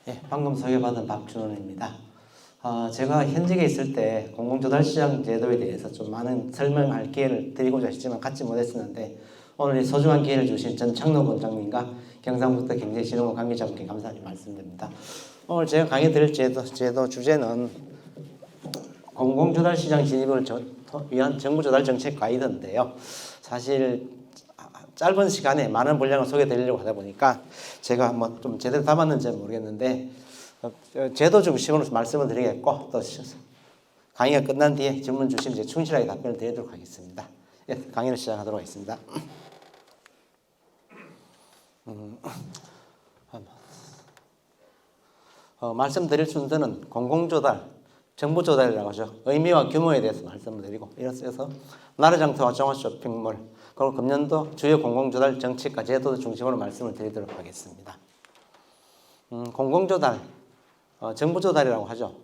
예, 방금 소개받은 박준원입니다. 제가 현직에 있을 때 공공조달시장 제도에 대해서 좀 많은 설명할 기회를 드리고자 했지만 갖지 못했었는데 오늘 이 소중한 기회를 주신 전창록 원장님과 경상북도 경제진흥원 관계자분께 감사히 말씀드립니다. 오늘 제가 강의 드릴 제도 주제는 공공조달시장 진입을 위한 정부조달 정책 가이드인데요. 사실 짧은 시간에 많은 분량을 소개드리려고 하다 보니까 제가 뭐 좀 제대로 담았는지 모르겠는데 제도 중심으로 말씀을 드리겠고 또 강의가 끝난 뒤에 질문 주시면 이제 충실하게 답변을 드리도록 하겠습니다. 예, 강의를 시작하도록 하겠습니다. 말씀드릴 순서는 공공조달, 정부조달이라고 하죠. 의미와 규모에 대해서 말씀을 드리고 이래서 나라장터와 종합쇼핑몰 그리고 금년도 주요 공공조달 정책과 제도 중심으로 말씀을 드리도록 하겠습니다. 공공조달, 정부조달이라고 하죠.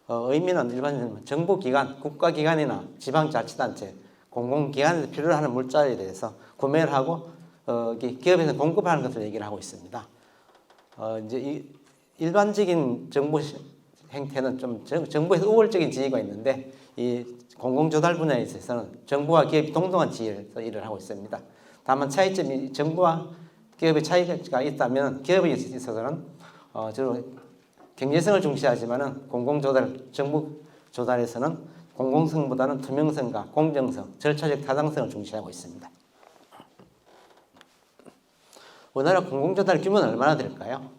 의미는 일반적으로 정부기관, 국가기관이나 지방자치단체, 공공기관에서 필요로 하는 물자에 대해서 구매를 하고 기업에서 공급하는 것을 얘기를 하고 있습니다. 이제 일반적인 정부 행태는 좀 정부에서 우월적인 지위가 있는데 이 공공조달 분야에 있어서는 정부와 기업이 동등한 지위에서 일을 하고 있습니다. 다만 차이점이 정부와 기업의 차이가 있다면 기업에 있어서는 주로 경제성을 중시하지만은 공공조달, 정부조달에서는 공공성보다는 투명성과 공정성, 절차적 타당성을 중시하고 있습니다. 우리나라 공공조달 규모는 얼마나 될까요?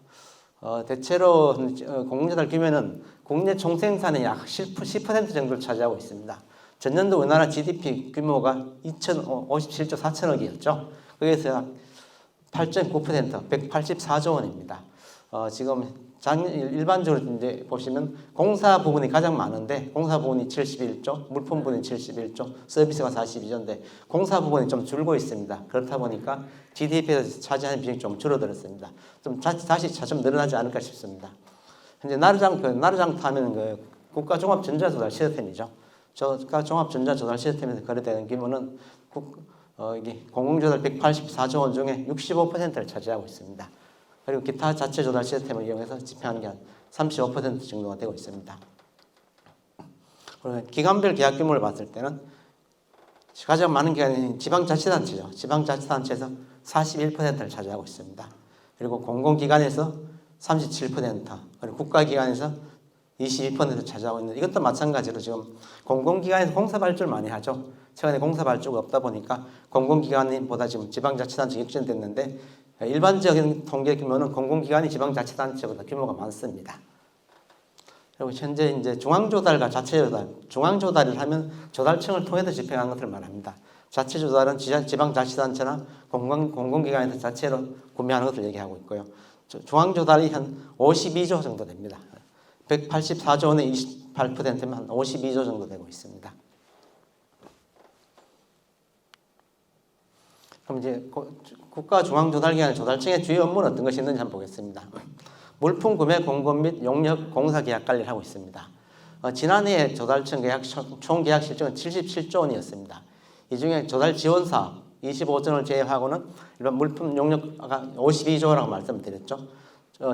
대체로 공공조달 규모는 국내 총생산의 약 10% 정도를 차지하고 있습니다. 전년도 우리나라 GDP 규모가 2,057조 4천억이었죠. 거기에서 8.9%, 184조 원입니다. 지금 일반적으로 이제 보시면 공사 부분이 가장 많은데 공사 부분이 71조, 물품 부분이 71조, 서비스가 42조인데 공사 부분이 좀 줄고 있습니다. 그렇다 보니까 GDP에서 차지하는 비중이 좀 줄어들었습니다. 좀 다시 차츰 늘어나지 않을까 싶습니다. 현재 나라장터 하면 국가종합전자조달 시스템이죠. 국가종합전자조달 시스템에서 거래되는 규모는 공공조달 184조 원 중에 65%를 차지하고 있습니다. 그리고 기타 자체 조달 시스템을 이용해서 집행하는 게 한 35% 정도가 되고 있습니다. 그리고 기관별 계약 규모를 봤을 때는 가장 많은 기관이 지방자치단체죠. 지방자치단체에서 41%를 차지하고 있습니다. 그리고 공공기관에서 37%, 그리고 국가기관에서 22%를 차지하고 있는 이것도 마찬가지로 지금 공공기관에서 공사발주를 많이 하죠. 최근에 공사발주가 없다 보니까 공공기관보다 지금 지방자치단체 역전됐는데 일반적인 통계 규모는 공공기관이 지방자치단체보다 규모가 많습니다. 그리고 현재 이제 중앙조달과 자체조달, 중앙조달을 하면 조달청을 통해서 집행하는 것을 말합니다. 자체조달은 지방자치단체나 공공기관에서 자체로 구매하는 것을 얘기하고 있고요. 중앙조달이 한 52조 정도 됩니다. 184조 원의 28%면 한 52조 정도 되고 있습니다. 그럼 이제 국가중앙조달기관의 조달청의 주요 업무는 어떤 것이 있는지 한번 보겠습니다. 물품 구매 공급 및 용역 공사 계약 관리를 하고 있습니다. 지난해 조달청 총 계약 실적은 77조 원이었습니다. 이 중에 조달 지원 사업 25조 원을 제외하고는 일반 물품 용역 아까 52조라고 말씀드렸죠.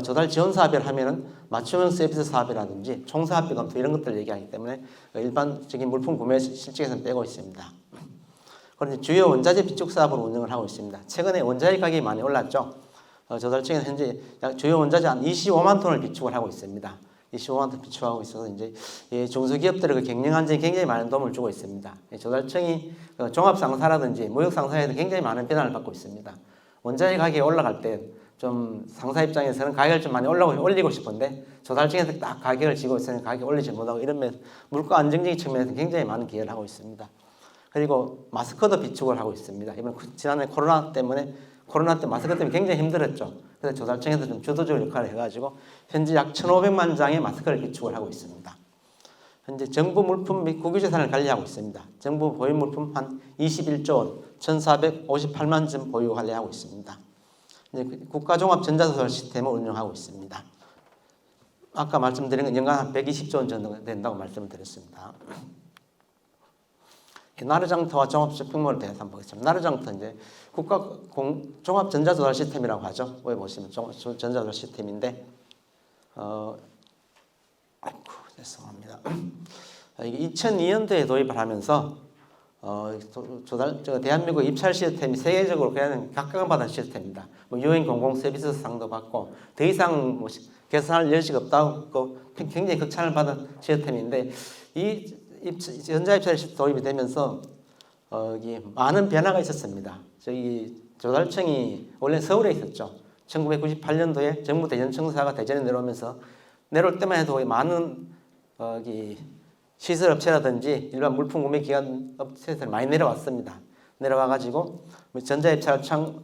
조달 지원 사업을 하면은 맞춤형 서비스 사업이라든지 총사업비 검토 이런 것들을 얘기하기 때문에 일반적인 물품 구매 실적에서는 빼고 있습니다. 그런데 주요 원자재 비축 사업을 운영을 하고 있습니다. 최근에 원자재 가격이 많이 올랐죠. 조달청에는 현재 주요 원자재 한 25만 톤을 비축을 하고 있습니다. 25만 톤 비축하고 있어서 이제 중소기업들의 경영 안정에 굉장히 많은 도움을 주고 있습니다. 조달청이 종합상사라든지 무역상사에도 굉장히 많은 비난을 받고 있습니다. 원자재 가격이 올라갈 때 좀 상사 입장에서는 가격을 좀 많이 올리고 싶은데 조달청에서 딱 가격을 지고 있으니 가격 올리지 못하고 이런 면 물가 안정적인 측면에서 굉장히 많은 기여를 하고 있습니다. 그리고 마스크도 비축을 하고 있습니다. 이번 지난해 코로나 때 마스크 때문에 굉장히 힘들었죠. 그래서 조달청에서 좀 주도적 역할을 해가지고 현재 약 1,500만 장의 마스크를 비축을 하고 있습니다. 현재 정부 물품 및 국유재산을 관리하고 있습니다. 정부 보유 물품 한 21조 원, 1,458만 점 보유 관리하고 있습니다. 이제 국가종합전자조달 시스템을 운영하고 있습니다. 아까 말씀드린 건 연간 한 120조 원 정도 된다고 말씀을 드렸습니다. 나라장터와 종합쇼핑몰에 대해서 한번 보겠습니다. 나라장터 이제 종합전자조달 시스템이라고 하죠. 여기 보시면 전자조달 시스템인데 죄송합니다. 이게 2002년도에 도입을 하면서 대한민국 입찰 시스템이 세계적으로 그냥 각광받은 시스템입니다. 뭐 유엔 공공 서비스 상도 받고 더 이상 뭐 개선할 여지가 없다고 굉장히 극찬을 받은 시스템인데 이 전자입찰 시스템 도입이 되면서 많은 변화가 있었습니다. 저희 조달청이 원래 서울에 있었죠. 1998년도에 정부 대전청사가 대전에 내려오면서 내려올 때만 해도 많은 시설업체라든지 일반 물품 구매 기관 업체들 많이 내려왔습니다. 내려와가지고 전자입찰청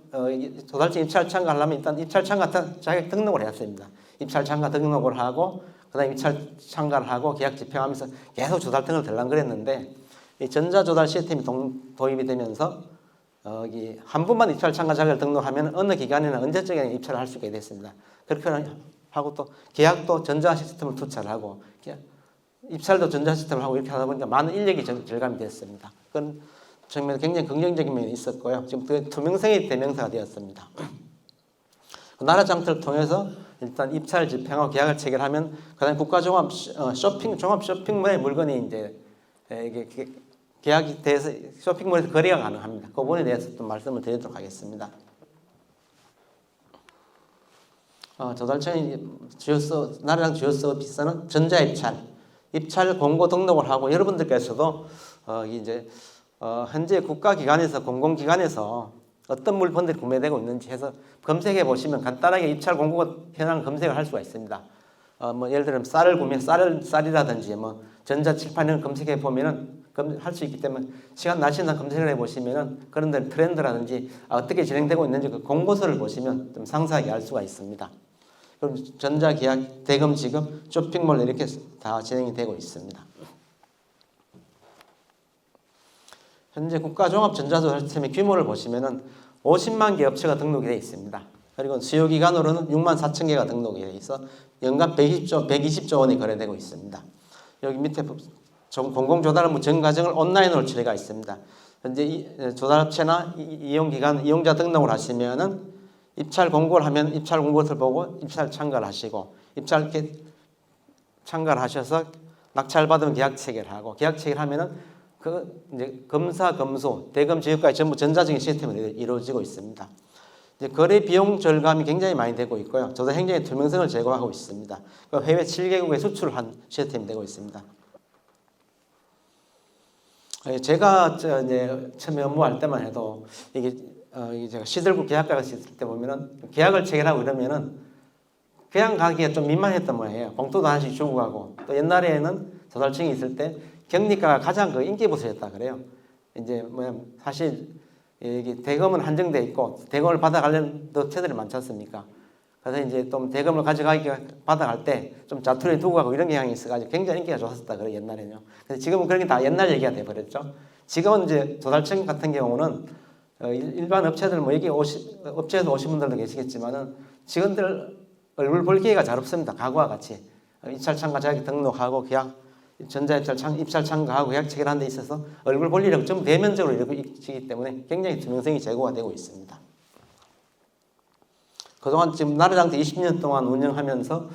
조달청 입찰 참가하려면 일단 입찰 참가 자격 등록을 해야 됩니다. 입찰 참가 등록을 하고 그다음 입찰 참가를 하고 계약 집행하면서 계속 조달등을 들락거렸는데 이 전자조달 시스템이 도입이 되면서 한 번만 입찰 참가 자격을 등록하면 어느 기간이나 언제적이나 입찰을 할 수 있게 됐습니다. 그렇게 하고 또 계약도 전자 시스템을 투자를 하고 입찰도 전자 시스템을 하고 이렇게 하다 보니까 많은 인력이 절감이 됐습니다. 그건 정말 굉장히 긍정적인 면이 있었고요. 지금 그 투명성이 대명사가 되었습니다. 나라 장터를 통해서 일단 입찰 집행하고 계약을 체결하면 그다음 국가종합 종합 쇼핑몰의 물건이 이제 이게 계약이 돼서 쇼핑몰에서 거래가 가능합니다. 그 부분에 대해서 좀 말씀을 드리도록 하겠습니다. 조달청이 나라장 주요 서비스는 전자입찰, 입찰 공고 등록을 하고 여러분들께서도 이제 현재 국가기관에서 공공기관에서 어떤 물건들이 구매되고 있는지 해서 검색해 보시면 간단하게 입찰 공고 현황 검색을 할 수가 있습니다. 뭐 예를 들면 쌀이라든지 뭐 전자칠판을 검색해 보면은 할 수 있기 때문에 시간 나시나 검색을 해 보시면은 그런 데 트렌드라든지 어떻게 진행되고 있는지 그 공고서를 보시면 좀 상세하게 알 수가 있습니다. 그럼 전자계약, 대금 지급, 쇼핑몰 이렇게 다 진행이 되고 있습니다. 현재 국가종합전자조달 시스템의 규모를 보시면은 50만 개 업체가 등록이 되어 있습니다. 그리고 수요기관으로는 6만 4천 개가 등록이 되어 있어 연간 120조 원이 거래되고 있습니다. 여기 밑에 공공조달은 전 과정을 온라인으로 처리가 있습니다. 현재 조달업체나 이용기관, 이용자 등록을 하시면은 입찰 공고를 하면 입찰 공고를 보고 입찰 참가를 하시고 입찰 참가를 하셔서 낙찰 받으면 계약 체결하고 계약 체결하면은 그 이제 검사 검수 대금 지급까지 전부 전자적인 시스템으로 이루어지고 있습니다. 이제 거래 비용 절감이 굉장히 많이 되고 있고요. 조달 행정의 투명성을 제고하고 있습니다. 해외 7개국에 수출을 한 시스템이 되고 있습니다. 제가 이제 처음에 업무할 때만 해도 이게 제가 시설국 계약가가 있을 때 보면은 계약을 체결하고 이러면은 그냥 가기가 좀 민망했던 모양이에요. 봉투도 하나씩 주고 가고 또 옛날에는 조달청이 있을 때 경리가가 가장 그 인기 부서였다 그래요. 이제 뭐 사실 이게 대금은 한정돼 있고 대금을 받아가려는 업체들이 많지 않습니까? 그래서 이제 좀 대금을 받아갈 때 좀 자투리 두고 가고 이런 경향이 있어가지고 굉장히 인기가 좋았었다 그래요 옛날에는요. 근데 지금은 그런 게 다 옛날 얘기가 돼버렸죠. 지금은 이제 조달청 같은 경우는 일반 업체들 뭐 여기 업체에서 오신 분들도 계시겠지만은 직원들 얼굴 볼 기회가 잘 없습니다. 과거와 같이 입찰 참가 자격 등록하고 계약 입찰 참가하고 계약 체결하는 데 있어서 얼굴 볼 일이 좀 대면적으로 이루어지기 때문에 굉장히 투명성이 제고가 되고 있습니다. 그동안 지금 나라장터 20년 동안 운영하면서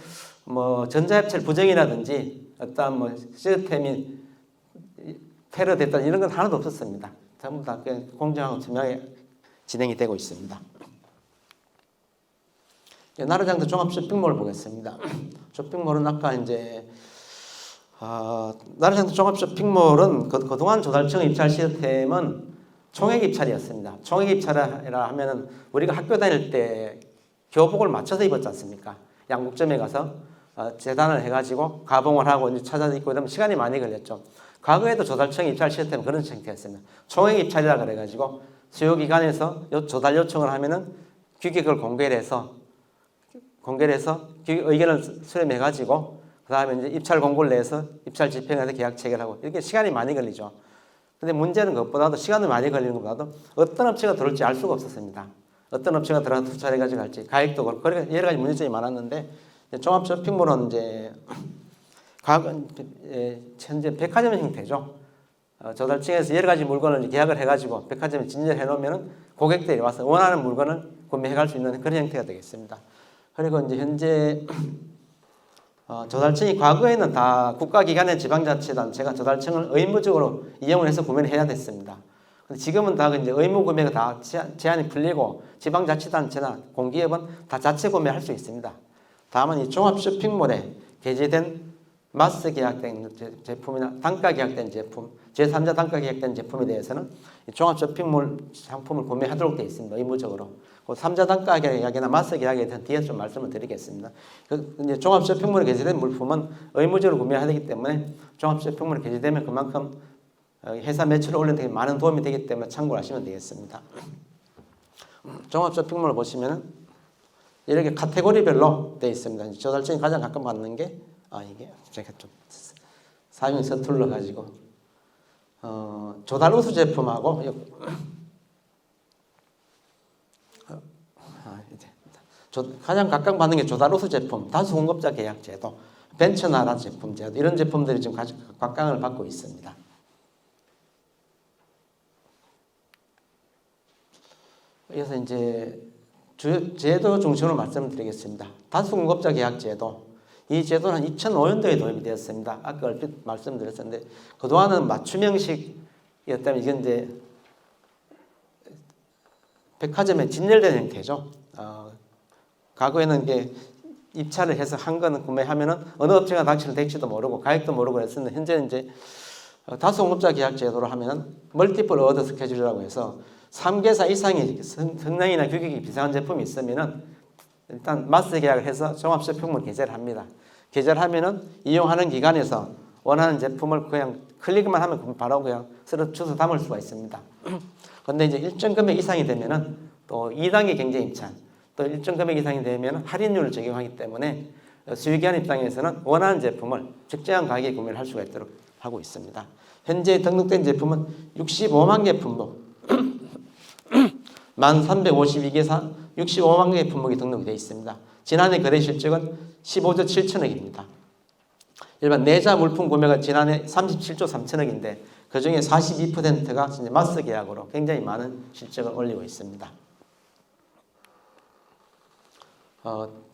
뭐 전자입찰 부정이라든지 어떤 뭐 시스템이 테러됐다 이런 건 하나도 없었습니다. 전부 다 공정하고 투명하게 진행이 되고 있습니다. 나라장터 종합 쇼핑몰을 보겠습니다. 쇼핑몰은 아까 이제 나라장터 종합 쇼핑몰은 그동안 조달청 입찰 시스템은 총액 입찰이었습니다. 총액 입찰이라 하면은 우리가 학교 다닐 때 교복을 맞춰서 입었지 않습니까? 양국점에 가서 재단을 해가지고 가봉을 하고 이제 찾아 입고 이러면 시간이 많이 걸렸죠. 과거에도 조달청 입찰 시스템은 그런 형태였습니다. 총액 입찰이라 그래가지고 수요기관에서 조달 요청을 하면은 규격을 공개를 해서 의견을 수렴해가지고 그 다음에 이제 입찰 공고를 내서 입찰 집행해서 계약 체결하고 이렇게 시간이 많이 걸리죠. 근데 문제는 그것보다도 시간이 많이 걸리는 것보다도 어떤 업체가 들어올지 알 수가 없었습니다. 어떤 업체가 들어가서 투자해가지고 갈지 가액도 그렇고 여러 가지 문제점이 많았는데 종합 쇼핑몰은 이제 현재 백화점 형태죠. 조달청에서 여러 가지 물건을 계약을 해가지고 백화점에 진열해 놓으면 고객들이 와서 원하는 물건을 구매해 갈 수 있는 그런 형태가 되겠습니다. 그리고 이제 현재 조달청이 과거에는 다 국가기관의 지방자치단체가 조달청을 의무적으로 이용을 해서 구매를 해야 됐습니다. 근데 지금은 다 이제 의무 구매가 다 제한이 풀리고 지방자치단체나 공기업은 다 자체 구매할 수 있습니다. 다만 이 종합 쇼핑몰에 게재된 마스 계약된 제품이나 단가 계약된 제품, 제3자 단가 계약된 제품에 대해서는 종합 쇼핑몰 상품을 구매하도록 되어 있습니다. 의무적으로. 그 3자 단가 계약이나 마스 계약에 대해서는 뒤에 좀 말씀을 드리겠습니다. 이제 종합 쇼핑몰에 게재된 물품은 의무적으로 구매해야 되기 때문에 종합 쇼핑몰에 게재되면 그만큼 회사 매출을 올리는 데 많은 도움이 되기 때문에 참고를 하시면 되겠습니다. 종합 쇼핑몰을 보시면 이렇게 카테고리별로 되어 있습니다. 조달청이 가장 가끔 받는 게 이게 제가 좀 사용이 서툴러 가지고 조달 우수 제품하고 가장 가끔 받는 게 조달 우수 제품, 다수 공급자 계약 제도, 벤처 나라 제품 제도 이런 제품들이 지금 각광을 받고 있습니다. 그래서 이제 제도 중심으로 말씀을 드리겠습니다. 다수 공급자 계약 제도. 이 제도는 2005년도에 도입이 되었습니다. 아까 얼핏 말씀드렸었는데 그동안은 맞춤형식이었다면 이건 이제 백화점에 진열된 형태죠. 과거에는 이게 입찰을 해서 한 거는 구매하면은 어느 업체가 납치를 될지도 모르고 가격도 모르고 했었는데 현재는 이제 다수 공급자 계약 제도로 하면은 멀티플 오더 스케줄이라고 해서 3개사 이상의 성능이나 규격이 비슷한 제품이 있으면은 일단 마스 계약을 해서 종합 쇼핑몰 게재를 합니다. 게재를 하면은 이용하는 기관에서 원하는 제품을 그냥 클릭만 하면 바로 그냥 주소 담을 수가 있습니다. 그런데 이제 일정 금액 이상이 되면은 또 2단계 경쟁 입찰, 또 일정 금액 이상이 되면 할인율을 적용하기 때문에 수의기관 입장에서는 원하는 제품을 적정한 가격에 구매를 할 수가 있도록 하고 있습니다. 현재 등록된 제품은 65만 개 품목, 1,352개사 65만 개의 품목이 등록이 되어 있습니다. 지난해 거래 실적은 15조 7천억입니다. 일반 내자 물품 구매가 지난해 37조 3천억인데 그중에 42%가 마스 계약으로 굉장히 많은 실적을 올리고 있습니다.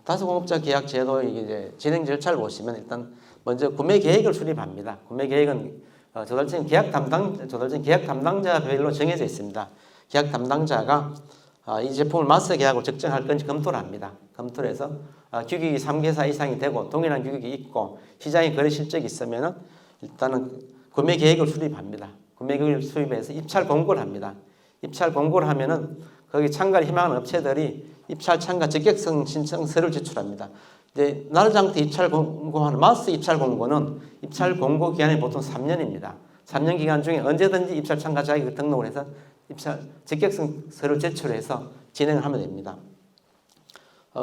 다수 공급자 계약 제도 이제 진행 절차를 보시면 일단 먼저 구매 계획을 수립합니다. 구매 계획은 조달청 계약 담당자별로 정해져 있습니다. 계약 담당자가 이 제품을 마스 계약으로 적정할 건지 검토를 합니다. 검토를 해서 규격이 3개사 이상이 되고 동일한 규격이 있고 시장에 거래 실적이 있으면 일단은 구매 계획을 수립합니다. 구매 계획을 수립해서 입찰 공고를 합니다. 입찰 공고를 하면은 거기 참가를 희망하는 업체들이 입찰 참가 적격성 신청서를 제출합니다. 이제 나르장터 입찰 공고하는 마스 입찰 공고는 입찰 공고 기간이 보통 3년입니다. 3년 기간 중에 언제든지 입찰 참가 자격을 등록을 해서 입찰 적격성서를 제출해서 진행을 하면 됩니다.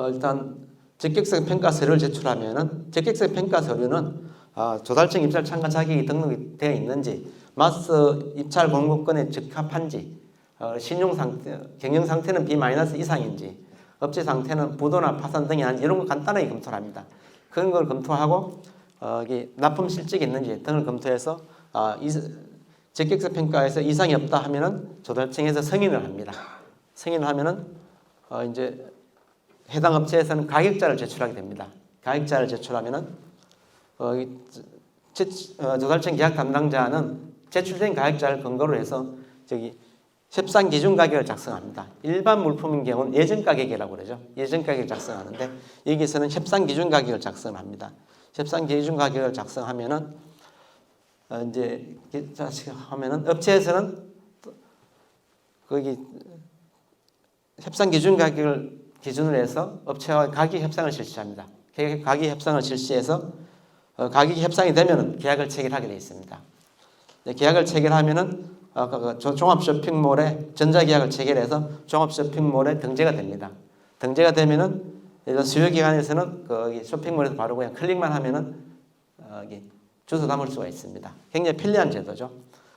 일단 적격성 평가서를 제출하면은 적격성 평가 서류는 조달청 입찰 참가 자격이 등록이 되어 있는지, 마스 입찰 공고권에 적합한지, 신용 상태, 경영 상태는 B- 이상인지, 업체 상태는 부도나 파산 등이 아닌지 이런 거 간단하게 검토를 합니다. 그런 걸 검토하고 납품 실적이 있는지 등을 검토해서 적격성 평가에서 이상이 없다 하면은 조달청에서 승인을 합니다. 승인을 하면은 이제 해당 업체에서는 가격자를 제출하게 됩니다. 가격자를 제출하면은 조달청 계약 담당자는 제출된 가격자를 근거로 해서 협상 기준 가격을 작성합니다. 일반 물품인 경우는 예전 가격이라고 그러죠. 예전 가격을 작성하는데 여기서는 협상 기준 가격을 작성합니다. 협상 기준 가격을 작성하면은 이제 하면은 업체에서는 거기 협상 기준 가격을 기준으로 해서 업체와 가격 협상을 실시합니다. 가격 협상을 실시해서 가격 협상이 되면은 계약을 체결하게 되어 있습니다. 계약을 체결하면은 종합 쇼핑몰에 전자계약을 체결해서 종합 쇼핑몰에 등재가 됩니다. 등재가 되면은 수요기관에서는 거기 쇼핑몰에서 바로 그냥 클릭만 하면은 주소 담을 수가 있습니다. 굉장히 편리한 제도죠.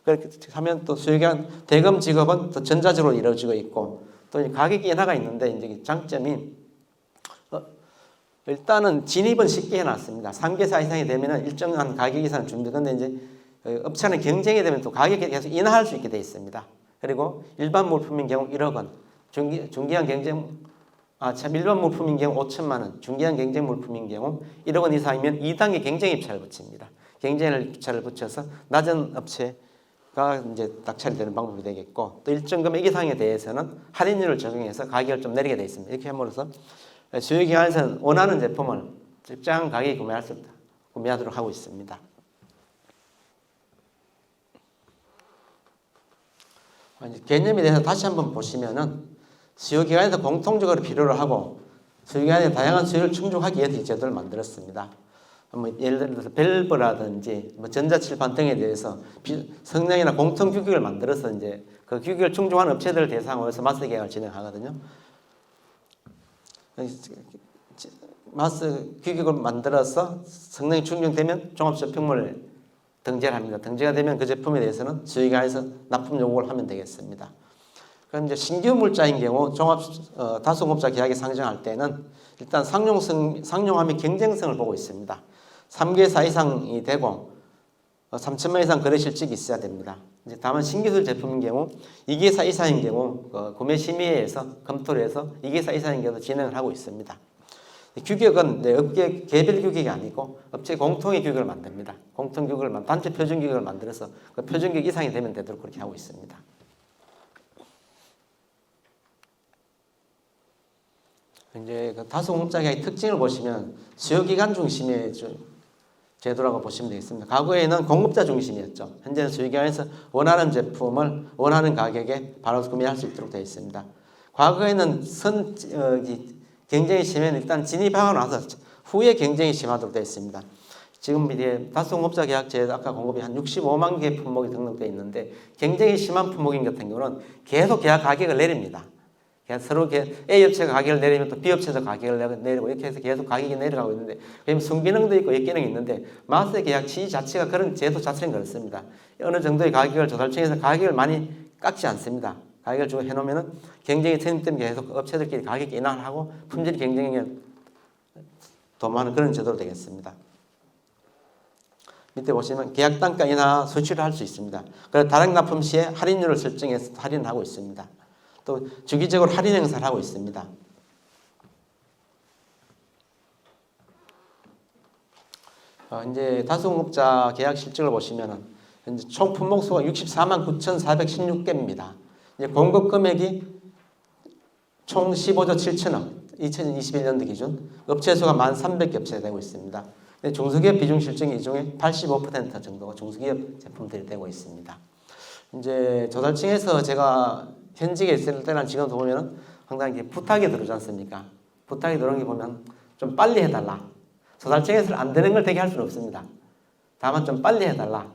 그렇게 하면 또 수요기관 대금 지급은 또 전자적으로 이루어지고 있고 또 가격 인하가 있는데 이제 장점이 일단은 진입은 쉽게 해놨습니다. 3개사 이상이 되면은 일정한 가격 이상은 준비되는데 이제 업체는 경쟁이 되면 또 가격이 계속 인하할 수 있게 되어 있습니다. 그리고 일반 물품인 경우 1억 원, 중기한 경쟁 참 일반 물품인 경우 5천만 원, 중개한 경쟁 물품인 경우 1억 원 이상이면 2단계 경쟁 입찰을 붙입니다. 경쟁 입찰을 붙여서 낮은 업체가 이제 딱 처리되는 방법이 되겠고, 또 일정 금액 이상에 대해서는 할인율을 적용해서 가격을 좀 내리게 되어 있습니다. 이렇게 함으로써 수요기관에서는 원하는 제품을 적정한 가격에 구매하도록 하고 있습니다. 개념에 대해서 다시 한번 보시면은 수요기관에서 공통적으로 필요로 하고 수요기관의 다양한 수요를 충족하기 위해서 이 제도를 만들었습니다. 예를 들어서 밸브라든지 전자칠판 등에 대해서 성능이나 공통 규격을 만들어서 이제 그 규격을 충족하는 업체들을 대상으로 해서 마스 계약을 진행하거든요. 마스 규격을 만들어서 성능이 충족되면 종합 쇼핑몰에 등재를 합니다. 등재가 되면 그 제품에 대해서는 수요기관에서 납품 요구를 하면 되겠습니다. 그럼 이제 신규 물자인 경우 종합 다수공업자 계약에 상정할 때는 일단 상용함의 경쟁성을 보고 있습니다. 3개사 이상이 되고 3천만 이상 거래 실적이 있어야 됩니다. 이제 다만 신기술 제품인 경우 2개사 이상인 경우 구매 심의회에서 검토를 해서 2개사 이상인 경우 진행을 하고 있습니다. 규격은 업계 개별 규격이 아니고 업체 공통의 규격을 만듭니다. 공통 규격을 단체 표준 규격을 만들어서 그 표준 규격 이상이 되면 되도록 그렇게 하고 있습니다. 이제 그 다수공업자 계약의 특징을 보시면 수요기관 중심의 제도라고 보시면 되겠습니다. 과거에는 공급자 중심이었죠. 현재는 수요기관에서 원하는 제품을 원하는 가격에 바로 구매할 수 있도록 되어 있습니다. 과거에는 경쟁이 심하면 일단 진입하고 나서 후에 경쟁이 심하도록 되어 있습니다. 지금 이제 다수공업자 계약제에 아까 공급이 한 65만 개 품목이 등록되어 있는데 경쟁이 심한 품목인 같은 경우는 계속 계약 가격을 내립니다. 서로 A 업체가 가격을 내리면 또 B 업체도 가격을 내리고 이렇게 해서 계속 가격이 내려가고 있는데, 왜냐면 순기능도 있고 역기능이 있는데 마스 계약 취지 자체가 그런 제도 자체는 그렇습니다. 어느 정도의 가격을 조달청에서 가격을 많이 깎지 않습니다. 가격을 주고 해놓으면은 경쟁이 생기면 계속 업체들끼리 가격 인하를 하고 품질 경쟁에 도모하는 그런 제도로 되겠습니다. 밑에 보시면 계약 단가 인하 수치를 할 수 있습니다. 그래서 다량 납품 시에 할인율을 설정해서 할인을 하고 있습니다. 또 주기적으로 할인 행사를 하고 있습니다. 이제 다수공업자 계약 실적을 보시면은 현재 총 품목 수가 64만 9,416개입니다. 이제 공급 금액이 총 15조 7천억, 2021년도 기준 업체 수가 1,300개 업체가 되고 있습니다. 중소기업 비중 실적이 이 중에 85% 정도가 중소기업 제품들이 되고 있습니다. 이제 조달청에서 제가 현직에 있을 때랑 지금도 보면은 항상 이렇게 부탁이 들어오지 않습니까? 부탁이 들어오는 게 보면 좀 빨리 해달라. 조달청에서 안 되는 걸 되게 할 수는 없습니다. 다만 좀 빨리 해달라.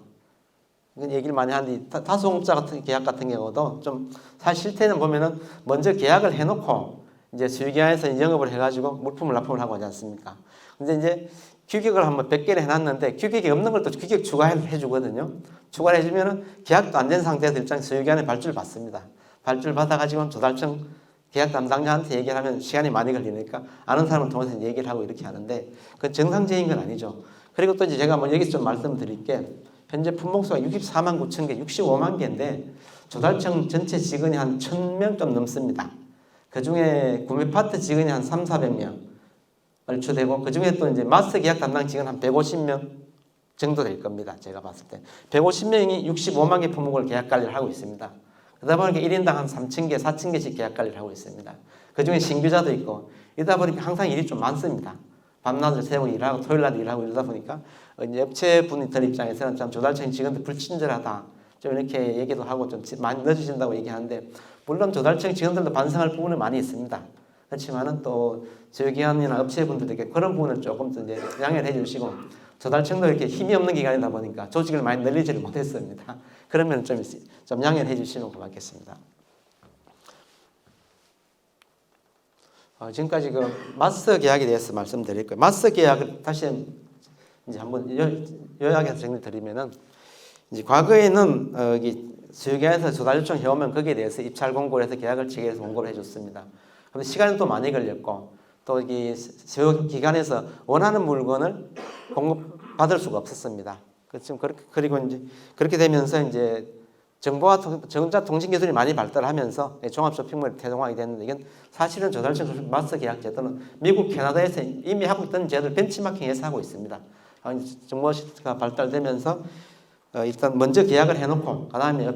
이건 얘기를 많이 하는데 다수공업자 같은 계약 같은 경우도 좀 사실 실태는 보면은 먼저 계약을 해놓고 이제 수요기관에서 영업을 해가지고 물품을 납품을 하고 하지 않습니까? 근데 이제 규격을 한번 100개를 해놨는데 규격이 없는 걸 또 규격 추가해 주거든요. 추가를 해주면은 계약도 안 된 상태에서 일단 수요기관에 발주를 받습니다. 발주를 받아가지고 조달청 계약 담당자한테 얘기를 하면 시간이 많이 걸리니까 아는 사람을 통해서 얘기를 하고 이렇게 하는데 그 정상적인 건 아니죠. 그리고 또 이제 제가 뭐 여기서 좀 말씀드릴게, 현재 품목수가 64만 9천 개, 65만 개인데 조달청 전체 직원이 한 1,000명 좀 넘습니다. 그 중에 구매 파트 직원이 한 3,400명 얼추되고, 그 중에 또 이제 마스터 계약 담당 직원 한 150명 정도 될 겁니다. 제가 봤을 때 150명이 65만 개 품목을 계약 관리를 하고 있습니다. 그러다 보니까 1인당 한 3,000개, 4,000개씩 계약 관리를 하고 있습니다. 그 중에 신규자도 있고 이러다 보니까 항상 일이 좀 많습니다. 밤낮을 새고 일하고 토요일 날 일하고 이러다 보니까 이제 업체분들 입장에서는 좀 조달청 직원들 불친절하다, 좀 이렇게 얘기도 하고 좀 많이 늦으신다고 얘기하는데, 물론 조달청 직원들도 반성할 부분은 많이 있습니다. 그렇지만은 또 저기관이나 업체분들에게 그런 부분을 조금 더 이제 양해를 해주시고, 조달청도 이렇게 힘이 없는 기관이다 보니까 조직을 많이 늘리지를 못했습니다. 그러면 좀 양해를 해주시면 고맙겠습니다. 지금까지 그 마스터 계약에 대해서 말씀드릴 거예요. 마스터 계약을 다시 이제 한번 요약해서 정리드리면은, 이제 과거에는 수요기관에서 조달 요청 해오면 거기에 대해서 입찰 공고를 해서 계약을 체계해서 공고를 해줬습니다. 그런데 시간이 또 많이 걸렸고, 또 이 수요기관에서 원하는 물건을 공급받을 수가 없었습니다. 그리고 이제 그렇게 되면서 이제 정보와 전자통신기술이 많이 발달하면서 종합 쇼핑몰이 태동하게 됐는데 이건 사실은 저달청 마스터 계약 제도는 미국, 캐나다에서 이미 하고 있던 제도를 벤치마킹해서 하고 있습니다. 정보가 발달되면서 일단 먼저 계약을 해놓고 그다음에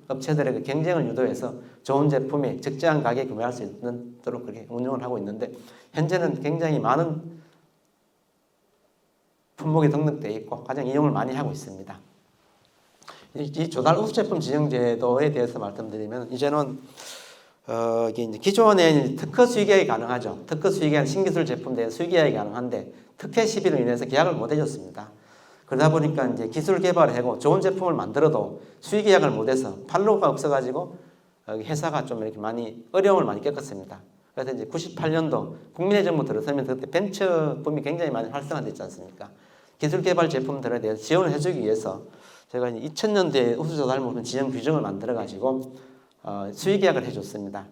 업체들에게 경쟁을 유도해서 좋은 제품이 적정한 가격에 구매할 수 있도록 그렇게 운영을 하고 있는데 현재는 굉장히 많은 품목이 등록되어 있고 가장 이용을 많이 하고 있습니다. 이 조달 우수 제품 지정 제도에 대해서 말씀드리면 이제는 이게 이제 기존에 특허 수익 계약이 가능하죠. 특허 수익 계약 신기술 제품 대해 수익 계약이 가능한데 특혜 시비로 인해서 계약을 못 해줬습니다. 그러다 보니까 이제 기술 개발을 하고 좋은 제품을 만들어도 수익 계약을 못해서 판로가 없어가지고 회사가 좀 이렇게 많이 어려움을 많이 겪었습니다. 그래서 이제 98년도 국민의 정부 들어서면서 그때 벤처 붐이 굉장히 많이 활성화됐지 않습니까? 기술 개발 제품들에 대해서 지원을 해주기 위해서 제가 2000년대에 우수 조달 물품 지정 규정을 만들어 가지고 수익 계약을 해줬습니다.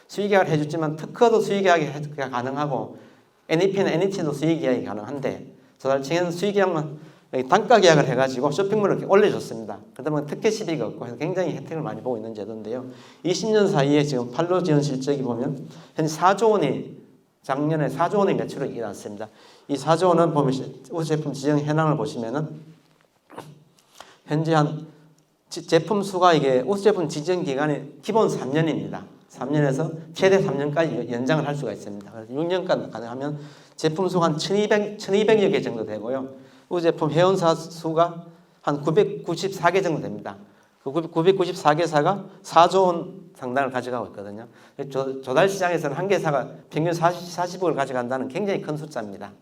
수익 계약을 해줬지만 특허도 수익 계약이 가능하고 NEP나 NET도 수익 계약이 가능한데 조달청에는 수익 계약만 단가 계약을 해가지고 쇼핑몰을 이렇게 올려줬습니다. 그러다 보면 특혜 시비가 없고 해서 굉장히 혜택을 많이 보고 있는 제도인데요. 20년 사이에 지금 판로 지원 실적이 보면 현재 4조 원이 작년에 4조 원의 매출을 일어났습니다. 이 4조 원은 보면 우수 제품 지정 현황을 보시면은 현재 한 제품 수가 이게 우수 제품 지정 기간이 기본 3년입니다. 3년에서 최대 3년까지 연장을 할 수가 있습니다. 그래서 6년간 가능하면 제품 수가 한 1200여 개 정도 되고요. 우수 제품 회원사 수가 한 994개 정도 됩니다. 그 994개사가 4조 원 상당을 가져가고 있거든요. 조달 시장에서는 한 개사가 평균 40억을 가져간다는 굉장히 큰 숫자입니다.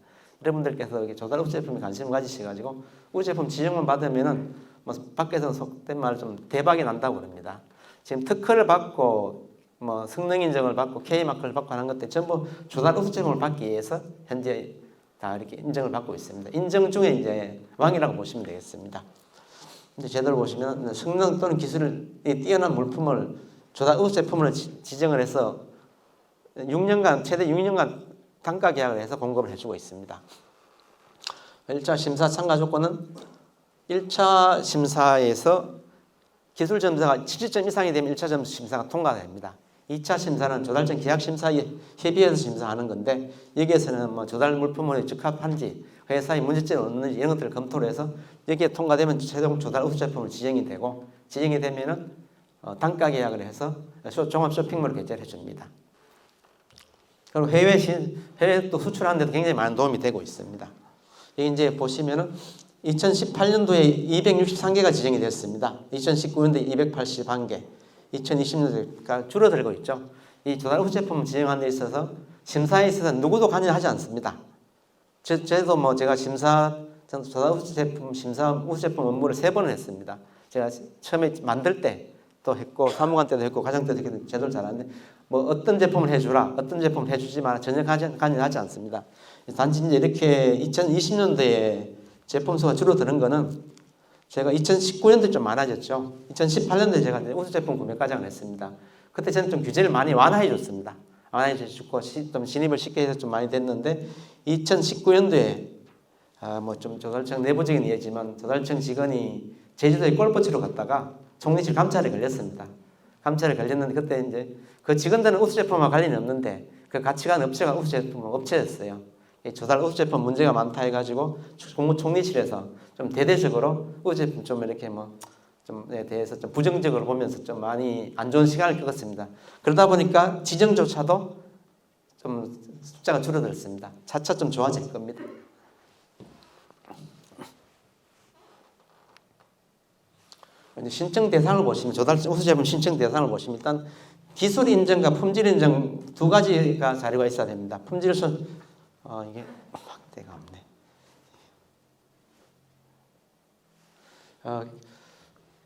여러분들께서 조달 우수 제품에 관심을 가지셔가지고 우수 제품 지정만 받으면은 뭐 밖에서는 속된 말 좀 대박이 난다고 그럽니다. 지금 특허를 받고 뭐 성능 인정을 받고 K 마크를 받고 하는 것들 전부 조달 우수 제품을 받기 위해서 현재 다 이렇게 인정을 받고 있습니다. 인정 중에 이제 왕이라고 보시면 되겠습니다. 이제 제대로 보시면 성능 또는 기술이 뛰어난 물품을 조달 우수 제품을 지정을 해서 6년간 최대 6년간 단가 계약을 해서 공급을 해주고 있습니다. 1차 심사 참가 조건은 1차 심사에서 기술 점수가 70점 이상이 되면 1차 점수 심사가 통과됩니다. 2차 심사는 조달청 계약 심사에 협의해서 심사하는 건데 여기에서는 뭐 조달 물품을 적합한지 회사의 문제점이 없는지 이런 것들을 검토를 해서 여기에 통과되면 최종 조달 우수 제품을 지정이 되고 지정이 되면은 단가 계약을 해서 종합 쇼핑몰을 개설해 줍니다. 그리고 해외 또 수출하는 데도 굉장히 많은 도움이 되고 있습니다. 여기 이제 보시면은 2018년도에 263개가 지정이 됐습니다. 2019년도에 281개, 2020년도가 줄어들고 있죠. 이 조달 우수 제품 지정하는 데 있어서 심사에 있어서 누구도 관여하지 않습니다. 저도 뭐 제가 조달 우수 제품 심사 우수 제품 업무를 3번을 했습니다. 제가 처음에 만들 때도 했고 사무관 때도 했고 과장 때도 했기 때문에 제대로 잘하는데 뭐 어떤 제품을 해주라, 어떤 제품을 해주지 마라 전혀 관여하지 않습니다. 단지 이제 이렇게 2020년도에 제품 수가 줄어드는 거는 제가 2019년도에 좀 많아졌죠. 2018년도에 제가 우수 제품 구매 과장을 했습니다. 그때 저는 좀 규제를 많이 완화해 줬습니다. 완화해 주고 좀 진입을 쉽게 해서 좀 많이 됐는데 2019년도에 뭐 좀 조달청 내부적인 이야기지만 조달청 직원이 제주도에 골프 치러 갔다가 총리실 감찰에 걸렸습니다. 감찰에 걸렸는데 그때 이제 그 직원들은 우수 제품과 관련이 없는데 그 같이 간 업체가 우수 제품 업체였어요. 조달 우수 제품 문제가 많다 해가지고 국무총리실에서 좀 대대적으로 우수 제품 좀 이렇게 좀에 대해서 좀 부정적으로 보면서 좀 많이 안 좋은 시간을 겪었습니다. 그러다 보니까 지정조차도 좀 숫자가 줄어들었습니다. 차차 좀 좋아질 겁니다. 신청 대상을 보시면 조달 우수 제품 신청 대상을 보시면 일단 기술 인정과 품질 인정 두 가지가 자료가 있어야 됩니다. 품질 이게 확대가 없네.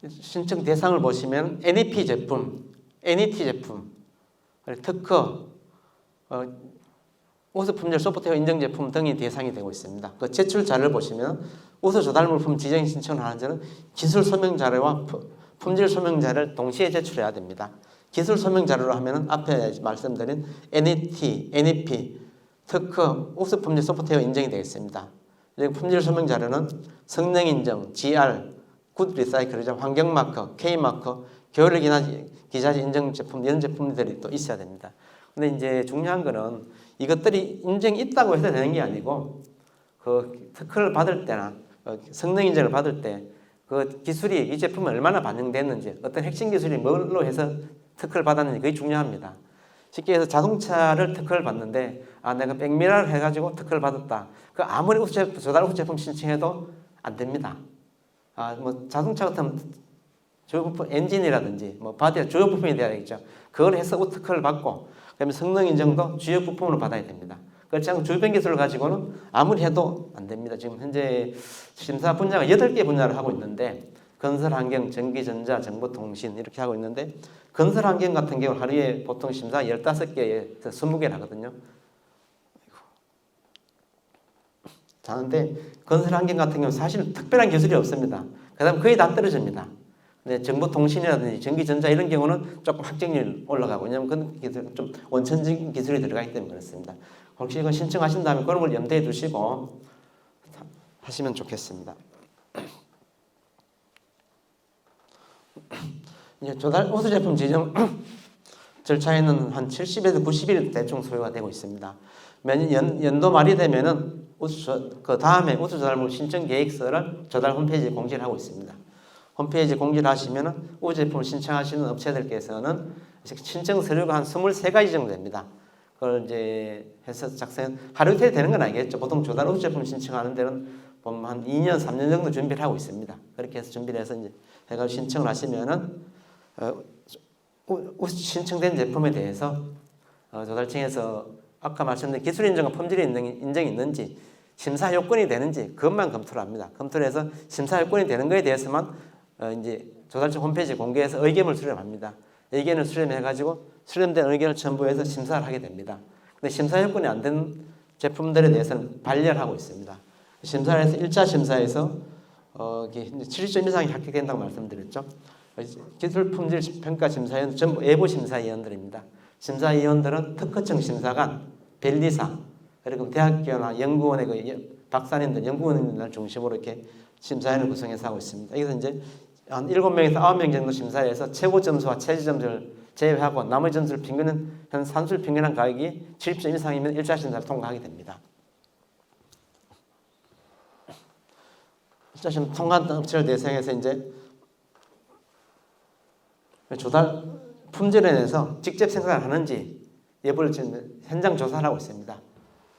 신청 대상을 보시면 NEP 제품, NET 제품, 특허, 우수 품질 소프트웨어 인정 제품 등이 대상이 되고 있습니다. 그 제출 자료를 보시면 우수 조달 물품 지정 신청을 하는 자는 기술 소명 자료와 품질 소명 자료를 동시에 제출해야 됩니다. 기술 소명 자료로 하면은 앞에 말씀드린 NET, NEP, 특허, 우수 품질 소프트웨어 인정이 되겠습니다. 품질 소명 자료는 성능 인정, GR, 굿 리사이클이죠. 환경 마커, K 마커, 겨울 기자재 인증 제품 이런 제품들이 또 있어야 됩니다. 근데 이제 중요한 거는 이것들이 인증이 있다고 해서 되는 게 아니고 그 특허를 받을 때나 성능 인증을 받을 때 그 기술이 이 제품에 얼마나 반영됐는지 어떤 핵심 기술이 뭘로 해서 특허를 받았는지 그게 중요합니다. 쉽게 해서 자동차를 특허를 받는데 내가 백미러를 해가지고 특허를 받았다. 그 아무리 조달 우수 제품 신청해도 안 됩니다. 뭐 자동차 같은 주요 부품 엔진이라든지 뭐 바디 주요 부품이 돼야 되겠죠. 그걸 해서 특허를 받고 그다음에 성능 인증도 주요 부품으로 받아야 됩니다. 그렇지 않고 주변 기술을 가지고는 아무리 해도 안 됩니다. 지금 현재 심사 분야가 8개 분야를 하고 있는데 건설 환경, 전기 전자, 정보통신 이렇게 하고 있는데 건설 환경 같은 경우 하루에 보통 심사 15개에서 20개를 하거든요. 자는데 건설 환경 같은 경우 사실 특별한 기술이 없습니다. 그다음 거의 다 떨어집니다. 근데 정보통신이라든지 전기전자 이런 경우는 조금 확정률이 올라가고 왜냐하면 그런 기술 좀 원천적인 기술이 들어가기 때문에 그렇습니다. 혹시 이거 신청하신 다음에 그런 걸 염두에 두시고 하시면 좋겠습니다. 이제 조달 우수 제품 지정 절차에는 한 70에서 90일 대충 소요가 되고 있습니다. 연도 말이 되면은 그 다음에 우수 조달물 신청 계획서를 조달 홈페이지에 공지를 하고 있습니다. 홈페이지 공지를 하시면은 우수 제품을 신청하시는 업체들께서는 신청 서류가 한 23가지 정도 됩니다. 그걸 이제 해서 작성 하루 이틀 되는 건 아니겠죠. 보통 조달 우수 제품 신청하는 데는 보면 한 2년, 3년 정도 준비를 하고 있습니다. 그렇게 해서 준비를 해서 이제 해가 신청을 하시면은 신청된 제품에 대해서 조달청에서 아까 말씀드린 기술 인증과 품질 인증이 있는지 심사 요건이 되는지 그것만 검토를 합니다. 검토를 해서 심사 요건이 되는 거에 대해서만 이제 조달청 홈페이지 공개해서 의견을 수렴합니다. 의견을 수렴해가지고 수렴된 의견을 첨부해서 심사를 하게 됩니다. 근데 심사 요건이 안 된 제품들에 대해서는 반려를 하고 있습니다. 심사를 해서 1차 심사에서 70점 이상이 합격된다고 말씀드렸죠. 기술 품질 평가 심사위원 전부 외부 심사위원들입니다. 심사위원들은 특허청 심사관, 변리사, 그리고 대학교나 연구원의 그 박사님들, 연구원님들 중심으로 이렇게 심사위원을 구성해서 하고 있습니다. 여기서 이제 한 7명에서 9명 정도 심사해서 최고 점수와 최저 점수를 제외하고 나머지 점수를 평균은 한 산술 평균한 가격이 70점 이상이면 1차 심사를 통과하게 됩니다. 1차 심사 통과한 업체를 대상해서 이제 조달 품질에 대해서 직접 생산을 하는지 여부를 지금 현장 조사를 하고 있습니다.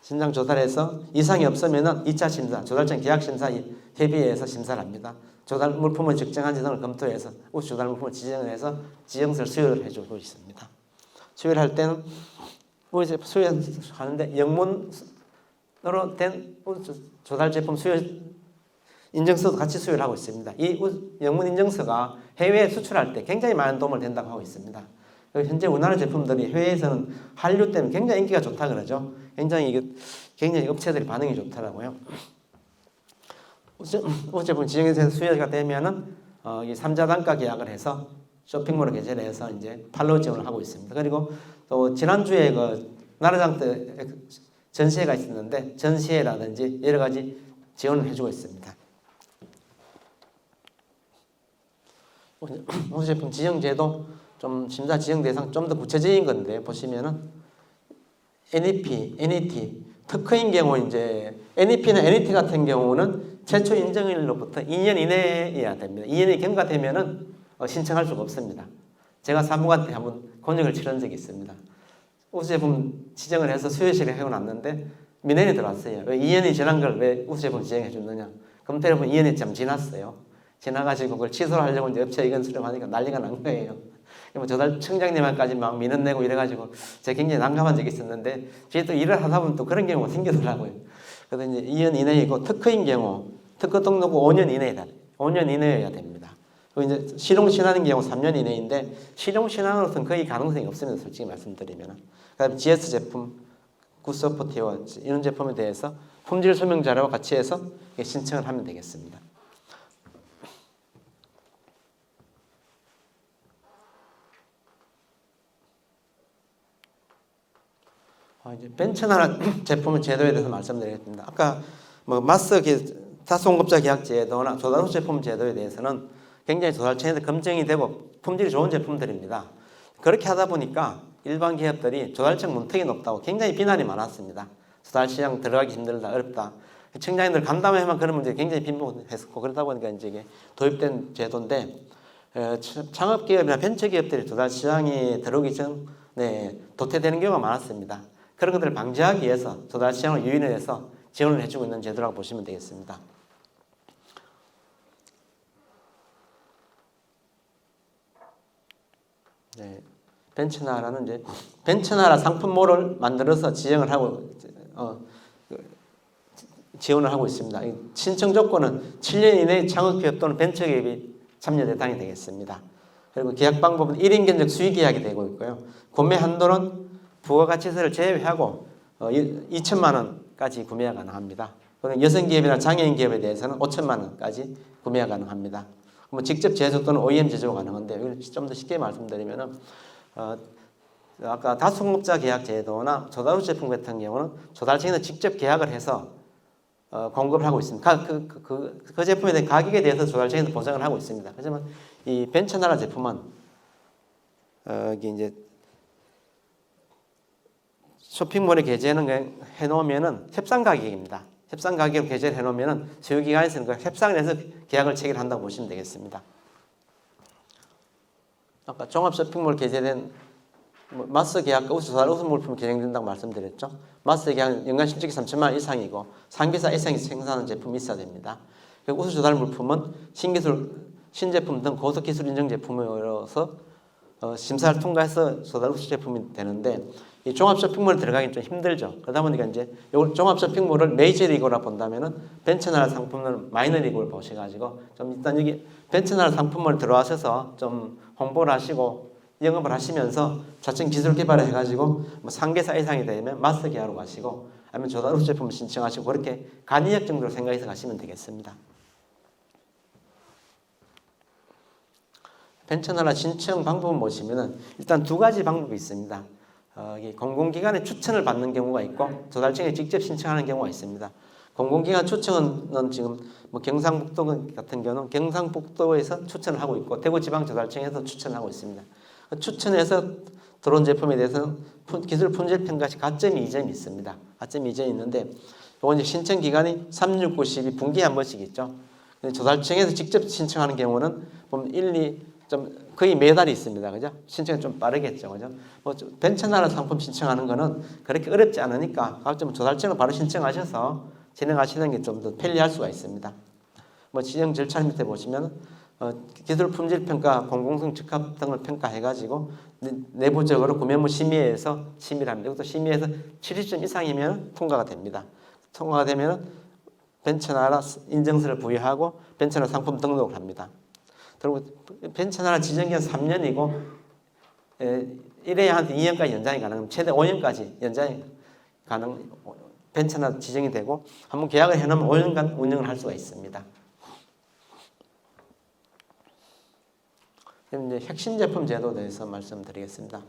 현장 조사를 해서 이상이 없으면 2차 심사, 조달청 계약 심사 협의회에서 심사를 합니다. 조달 물품을 적정한지 등을 검토해서 우수 조달 물품을 지정을 해서 지정서를 수여를 해주고 있습니다. 수여를 할 때는 수여하는데 영문으로 된 조달 제품 수여 인증서도 같이 수여를 하고 있습니다. 이 영문 인증서가 해외에 수출할 때 굉장히 많은 도움을 된다고 하고 있습니다. 현재 우리나라 제품들이 해외에서는 한류 때문에 굉장히 인기가 좋다 그러죠. 굉장히 업체들이 반응이 좋더라고요. 우수 제품 지정에서 수여가 되면은 이 3자 단가 계약을 해서 쇼핑몰을 개설해서 이제 판로 지원을 하고 있습니다. 그리고 또 지난주에 그 나라장 때 전시회가 있었는데 전시회라든지 여러 가지 지원을 해주고 있습니다. 우수 제품 지정 제도 좀 심사 지정 대상 좀 더 구체적인 건데 보시면은 NEP, NET 특허인 경우 이제 NEP나 NET 같은 경우는 최초 인정일로부터 2년 이내여야 됩니다. 2년이 경과되면은 신청할 수가 없습니다. 제가 사무관 때 한번 권역을 치른 적이 있습니다. 우수 제품 지정을 해서 수여식을 해놨는데 민원이 들어왔어요. 왜 2년이 지난 걸 왜 우수 제품 지정해 줬느냐? 검토해 보면 2년이 좀 지났어요. 지나가지고 그걸 취소를 하려고 이제 업체 의견 수렴하니까 난리가 난 거예요. 조달 청장님한까지 막 민원 내고 이래가지고 제가 굉장히 난감한 적이 있었는데 저희 또 일을 하다 보면 또 그런 경우가 생기더라고요. 그래서 이제 2년 이내이고 특허인 경우 특허 등록은 5년 이내이다. 5년 이내여야 됩니다. 그리고 이제 실용신하는 경우 3년 이내인데 실용신하는 거의 가능성이 없습니다. 솔직히 말씀드리면. 그다음에 GS 제품, 굿서포티어 이런 제품에 대해서 품질 설명 자료와 같이 해서 신청을 하면 되겠습니다. 이제 벤처나 제품의 제도에 대해서 말씀드리겠습니다. 아까 뭐 마스 다수공급자 계약 제도나 조달후 제품 제도에 대해서는 굉장히 조달청에서 검증이 되고 품질이 좋은 제품들입니다. 그렇게 하다 보니까 일반 기업들이 조달청 문턱이 높다고 굉장히 비난이 많았습니다. 조달시장 들어가기 힘들다, 어렵다. 청장님들 간담회만 그런 문제 굉장히 빈번했었고 그러다 보니까 이제 이게 도입된 제도인데 창업기업이나 벤처기업들이 조달시장에 들어오기 전에 도태되는 경우가 많았습니다. 그런 것들을 방지하기 위해서 조달시장을 유인해서 지원을 해주고 있는 제도라고 보시면 되겠습니다. 네, 벤처나라는 이제 벤처나라 상품몰을 만들어서 지원을 하고 있습니다. 신청 조건은 7년 이내에 창업기업 또는 벤처기업이 참여 대상이 되겠습니다. 그리고 계약 방법은 1인 견적 수의 계약이 되고 있고요. 구매 한도는 부가가치세를 제외하고 2천만 원까지 구매가 가능합니다. 그리고 여성기업이나 장애인 기업에 대해서는 5천만 원까지 구매가 가능합니다. 뭐 직접 제조 또는 OEM 제조가 가능한데 이걸 좀 더 쉽게 말씀드리면은 아까 다수공급자 계약 제도나 조달후 제품 같은 경우는 조달청에서 직접 계약을 해서 공급을 하고 있습니다. 그 제품에 대한 가격에 대해서 조달청에서 보장을 하고 있습니다. 하지만 이 벤처나라 제품은 여기 이제 쇼핑몰에 게재하는 해놓으면은 협상 가격입니다. 협상 가격으로 게재를 해놓으면은 소유기관에서는 그 협상을 해서 계약을 체결한다고 보시면 되겠습니다. 아까 종합 쇼핑몰 게재된 마스 계약과 우수조달 우수물품이 경쟁된다고 말씀드렸죠. 마스 계약은 연간 실적이 3천만 원 이상이고 상비사 이상이 생산하는 제품이 있어야 됩니다. 그리고 우수조달 물품은 신기술, 신제품 등 고속기술 인증 제품으로서 심사를 통과해서 조달 우수 제품이 되는데 이 종합 쇼핑몰에 들어가기 좀 힘들죠. 그러다 보니까 이제 이 종합 쇼핑몰을 메이저리그라 본다면은 벤처나라 상품을 마이너리그로 보셔가지고 좀 일단 여기 벤처나라 상품몰에 들어와셔서 좀 홍보를 하시고 영업을 하시면서 자체 기술 개발을 해가지고 뭐 상계사 이상이 되면 마스터 계약으로 가시고 아니면 조달 우수 제품을 신청하시고 그렇게 간이역 정도로 생각해서 가시면 되겠습니다. 벤처나라 신청 방법을 보시면은 일단 두 가지 방법이 있습니다. 공공기관의 추천을 받는 경우가 있고 조달청에 직접 신청하는 경우가 있습니다. 공공기관 추천은 지금 뭐 경상북도 같은 경우는 경상북도에서 추천을 하고 있고 대구지방조달청에서 추천을 하고 있습니다. 추천해서 들어온 제품에 대해서는 기술 품질 평가 시 가점 2점이 있습니다. 가점 2점이 있는데 이건 이제 신청 기간이 3, 6, 9, 12 분기에 한 번씩 있죠. 조달청에서 직접 신청하는 경우는 보면 1, 2 좀 거의 매달이 있습니다. 그죠? 신청이 좀 빠르겠죠. 그죠? 뭐 벤처나라 상품 신청하는 거는 그렇게 어렵지 않으니까 가급적 조달청을 바로 신청하셔서 진행하시는 게 좀 더 편리할 수가 있습니다. 뭐 지정 절차 밑에 보시면 기술 품질 평가, 공공성 적합 등을 평가해가지고 내부적으로 구매물 심의에서 심의를 합니다. 이것도 심의에서 70점 이상이면 통과가 됩니다. 통과가 되면 벤처나라 인증서를 부여하고 벤처나라 상품 등록을 합니다. 그리고 벤처나라 지정기간 3년이고 1회에 한 2년까지 연장이 가능합니다. 최대 5년까지 연장이 가능. 벤처나라 지정이 되고 한번 계약을 해놓으면 5년간 운영을 할 수가 있습니다. 그럼 이제 핵심 제품 제도에 대해서 말씀드리겠습니다.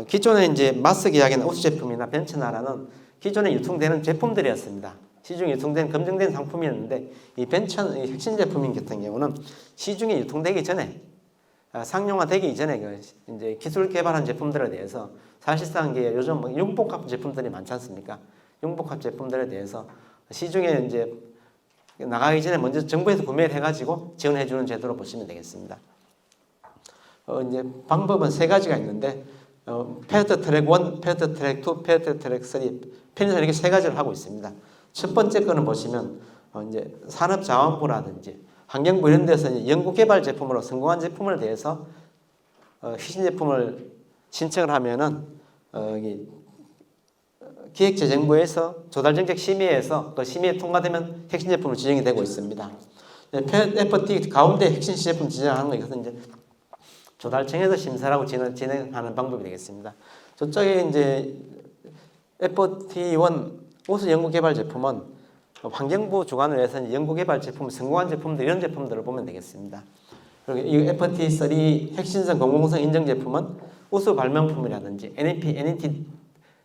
기존에 이제 마스 계약이나 우수 제품이나 벤처나라는 기존에 유통되는 제품들이었습니다. 시중에 유통된 검증된 상품이었는데 이 핵심 제품인 같은 경우는 시중에 유통되기 전에 상용화되기 이전에 이제 기술 개발한 제품들에 대해서 사실상 이게 요즘 뭐 융복합 제품들이 많지 않습니까? 융복합 제품들에 대해서 시중에 이제 나가기 전에 먼저 정부에서 구매를 해가지고 지원해주는 제도로 보시면 되겠습니다. 이제 방법은 세 가지가 있는데 패스트 트랙 1, 패스트 트랙 2, 패스트 트랙 3 편의상 이렇게 세 가지를 하고 있습니다. 첫 번째 거는 보시면 이제 산업자원부라든지 환경부 이런 데서 연구개발 제품으로 성공한 제품을 대해서 핵심 제품을 신청을 하면은 기획재정부에서 조달정책 심의에서 그 심의에 통과되면 핵심 제품으로 지정이 되고 있습니다. FT 가운데 핵심 제품 지정하는 것은 이제 조달청에서 심사를 하고 진행하는 방법이 되겠습니다. 저쪽에 이제 FT1 우수 연구개발 제품은 환경부 주관을 해서 연구개발 제품, 성공한 제품들 이런 제품들을 보면 되겠습니다. 그리고 이 FT3 핵심성 공공성 인증 제품은 우수 발명품이라든지 NET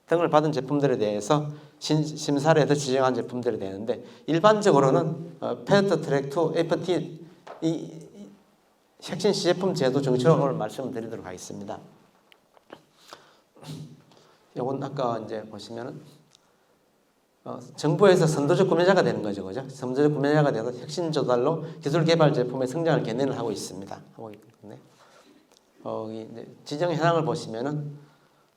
등을 받은 제품들에 대해서 심사를 해서 지정한 제품들이 되는데 일반적으로는 패스트 트랙 2 FT 이 혁신 시제품 제도 정책을 오늘 말씀을 드리도록 하겠습니다. 이건 아까 이제 보시면은 정부에서 선도적 구매자가 되는 거죠, 그죠? 선도적 구매자가 돼서 혁신 조달로 기술 개발 제품의 성장을 견인을 하고 있습니다. 하고 있는데 지정 현황을 보시면은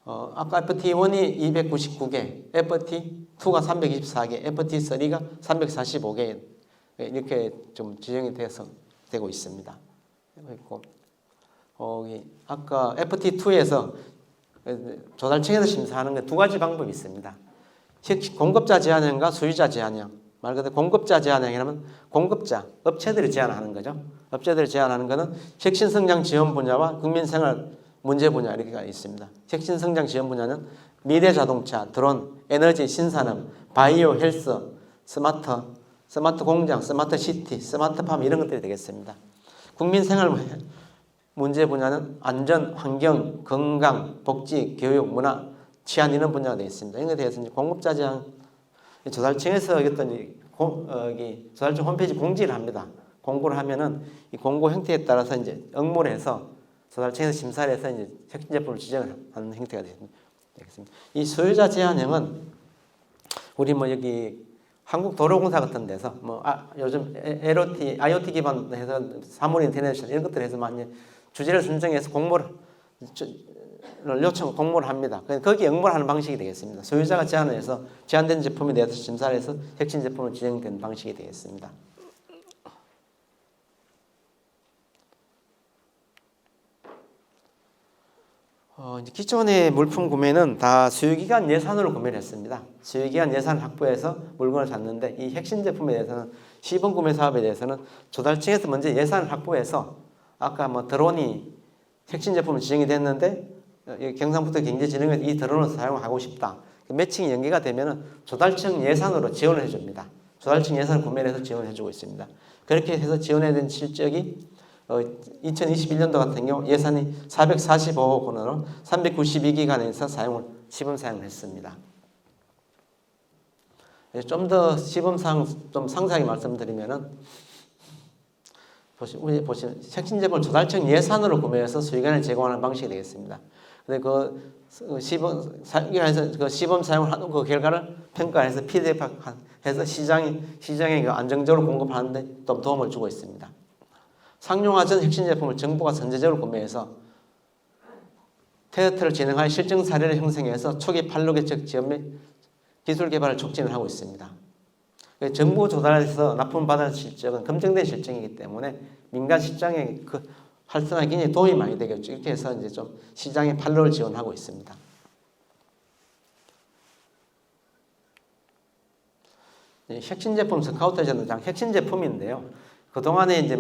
아까 FT1이 299개, FT2가 324개, FT3가 345개 이렇게 좀 지정이 되고 있습니다. 있고 아까 FT2에서 조달청에서 심사하는 게 두 가지 방법이 있습니다. 공급자 제한형과 수요자 제한형. 말 그대로 공급자 제한형이라면 공급자, 업체들이 제한하는 거죠. 업체들이 제한하는 것은 혁신성장 지원 분야와 국민생활 문제 분야 이렇게 있습니다. 혁신성장 지원 분야는 미래자동차, 드론, 에너지, 신산업, 바이오, 헬스, 스마트 공장, 스마트 시티, 스마트팜 이런 것들이 되겠습니다. 국민생활 문제 분야는 안전, 환경, 건강, 복지, 교육, 문화, 치안 이런 분야가 되어 있습니다. 이런 것에 대해서 이제 공급자 제한 조달청에서 어떤 조달청 홈페이지 공지를 합니다. 공고를 하면은 이 공고 형태에 따라서 이제 응모를 해서 조달청에서 심사를 해서 이제 혁신 제품을 지정하는 형태가 되겠습니다. 이 소유자 제한형은 우리 여기 한국도로공사 같은 데서 요즘 IoT 기반해서 사물 인터내셔널 이런 것들 해서 많이 주제를 선정해서 공모를 합니다. 거기에 응모를 하는 방식이 되겠습니다. 소유자가 제안을 해서 제한된 제품에 대해서 심사를 해서 혁신 제품으로 지정된 방식이 되겠습니다. 이제 기존의 물품 구매는 다 수요기간 예산으로 구매를 했습니다. 수요기간 예산을 확보해서 물건을 샀는데 이 혁신 제품에 대해서는 시범 구매 사업에 대해서는 조달청에서 먼저 예산을 확보해서 아까 드론이 혁신 제품으로 지정이 됐는데 경상북도 경제진흥원이 이 드론을 사용하고 싶다. 매칭이 연계가 되면은 조달청 예산으로 지원을 해줍니다. 조달청 예산을 구매를 해서 지원을 해주고 있습니다. 그렇게 해서 지원해야 된 실적이 2021년도 같은 경우 예산이 445억 원으로 392기관에서 시범 사용을 했습니다. 좀 더 시범 사항 좀 상세하게 말씀드리면은 보시면 혁신 제품을 조달청 예산으로 구매해서 수익원에 제공하는 방식이 되겠습니다. 근데 시범 사용을 하는 그 결과를 평가해서 피드백해서 시장에 안정적으로 공급하는데 좀 도움을 주고 있습니다. 상용화 전 혁신 제품을 정부가 선제적으로 구매해서 테스트를 진행하여 실증 사례를 형성해서 초기 판로 개척 지원 및 기술 개발을 촉진을 하고 있습니다. 정부 조달에서 납품받은 실적은 검증된 실적이기 때문에 민간 시장의 활성화에 굉장히 도움이 많이 되겠죠. 이렇게 해서 이제 좀 시장의 판로를 지원하고 있습니다. 혁신 제품 스카우트 전장 혁신 제품인데요. 그동안에 이제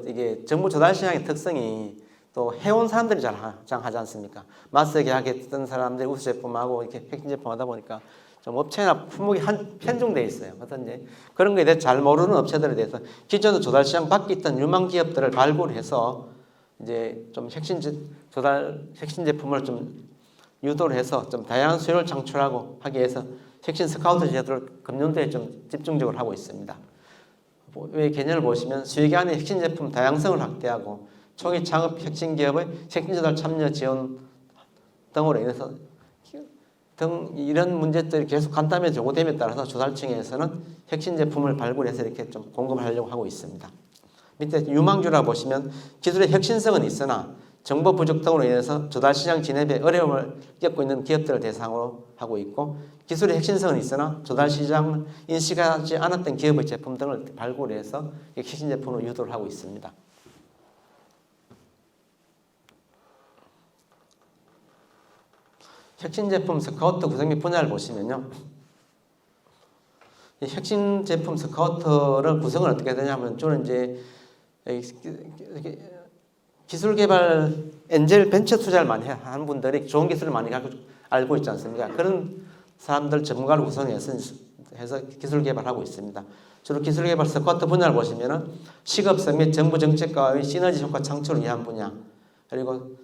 이게 정부 조달 시장의 특성이 또 해온 사람들이 잘 하지 않습니까? 마스 계약했던 사람들이 우수 제품하고 이렇게 혁신 제품 하다 보니까 좀 업체나 품목이 편중돼 있어요. 그래서 이제 그런 거에 대해서 잘 모르는 업체들에 대해서 기존의 조달 시장 밖에 있던 유망 기업들을 발굴해서 이제 좀 혁신 제품을 좀 유도를 해서 좀 다양한 수요를 창출하고 하기 위해서 혁신 스카우트 제도를 금년도에 좀 집중적으로 하고 있습니다. 이 개념을 보시면 수익안의 혁신 제품 다양성을 확대하고 초기 창업 혁신 기업의 혁신 조달 참여 지원 등으로 인해서 이런 문제들이 계속 간담회 요구됨에 따라서 조달청에서는 혁신 제품을 발굴해서 이렇게 좀 공급을 하려고 하고 있습니다. 밑에 유망주라 보시면 기술의 혁신성은 있으나 정보 부족 등으로 인해서 조달시장 진입에 어려움을 겪고 있는 기업들을 대상으로 하고 있고 기술의 혁신성은 있으나 조달시장을 인식하지 않았던 기업의 제품 등을 발굴해서 혁신 제품으로 유도를 하고 있습니다. 혁신 제품 스카우트 구성 및 분야를 보시면요. 이 혁신 제품 스카우트를 구성을 어떻게 되냐면 주로 이제 기술 개발 엔젤 벤처 투자를 많이 하는 분들이 좋은 기술을 많이 알고 있지 않습니까? 그런 사람들 전문가를 구성해서 기술 개발하고 있습니다. 주로 기술 개발 스카우트 분야를 보시면은 시급성 및 정부 정책과의 시너지 효과 창출을 위한 분야, 그리고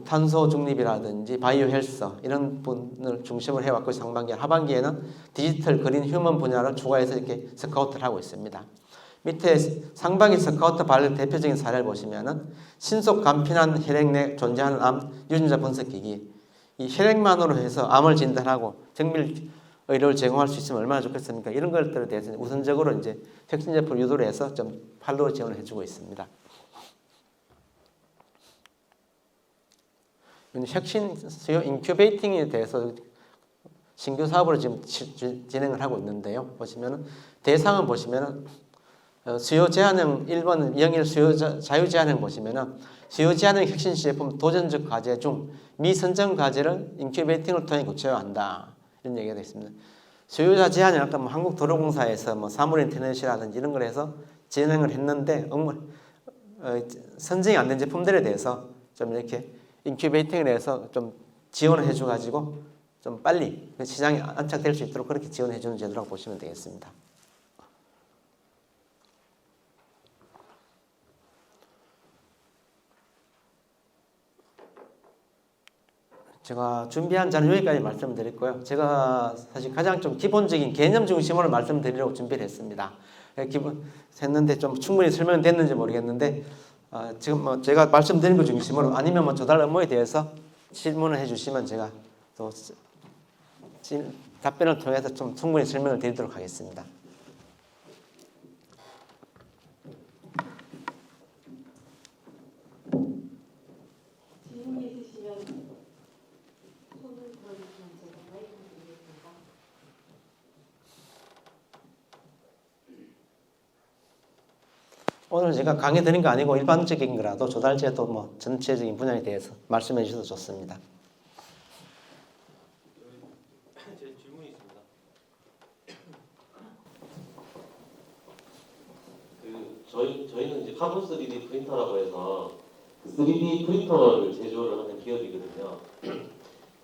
탄소 중립이라든지 바이오 헬스 이런 분을 중심으로 해왔고 상반기, 하반기에는 디지털 그린 휴먼 분야를 추가해서 이렇게 스카우트를 하고 있습니다. 밑에 상반기 스카우트 발굴 대표적인 사례를 보시면은 신속 간편한 혈액 내 존재하는 암 유전자 분석기기. 이 혈액만으로 해서 암을 진단하고 정밀 의료를 제공할 수 있으면 얼마나 좋겠습니까? 이런 것들에 대해서 우선적으로 이제 혁신 제품 유도를 해서 좀 팔로우 지원을 해주고 있습니다. 혁신 수요 인큐베이팅에 대해서 신규 사업으로 지금 진행을 하고 있는데요. 보시면은 대상은 보시면은 수요 제한형 1번 영일 수요 자유 제한형 보시면은 수요 제한형 혁신 시제품 도전적 과제 중 미선정 과제를 인큐베이팅을 통해 구체화한다. 이런 얘기가 되어 있습니다. 수요자 제한이 아까 뭐 한국도로공사에서 뭐 사물인터넷이라든지 이런 걸 해서 진행을 했는데 선정이 안 된 제품들에 대해서 좀 이렇게 인큐베이팅을 해서 좀 지원을 해줘가지고 좀 빨리 시장에 안착될 수 있도록 그렇게 지원해주는 제도라고 보시면 되겠습니다. 제가 준비한 자료는 여기까지 말씀드렸고요. 제가 사실 가장 좀 기본적인 개념 중심으로 말씀드리려고 준비를 했습니다. 했는데 좀 충분히 설명됐는지 모르겠는데 지금 뭐 제가 말씀드린 것 중심으로 아니면 뭐 조달 업무에 대해서 질문을 해주시면 제가 또 답변을 통해서 좀 충분히 설명을 드리도록 하겠습니다. 오늘 제가 강의 드린 거 아니고 일반적인 거라도 조달제도 뭐 전체적인 분야에 대해서 말씀해 주셔도 좋습니다. 제 질문이 있습니다. 저희는 이제 카본 3D 프린터라고 해서 3D 프린터를 제조를 하는 기업이거든요.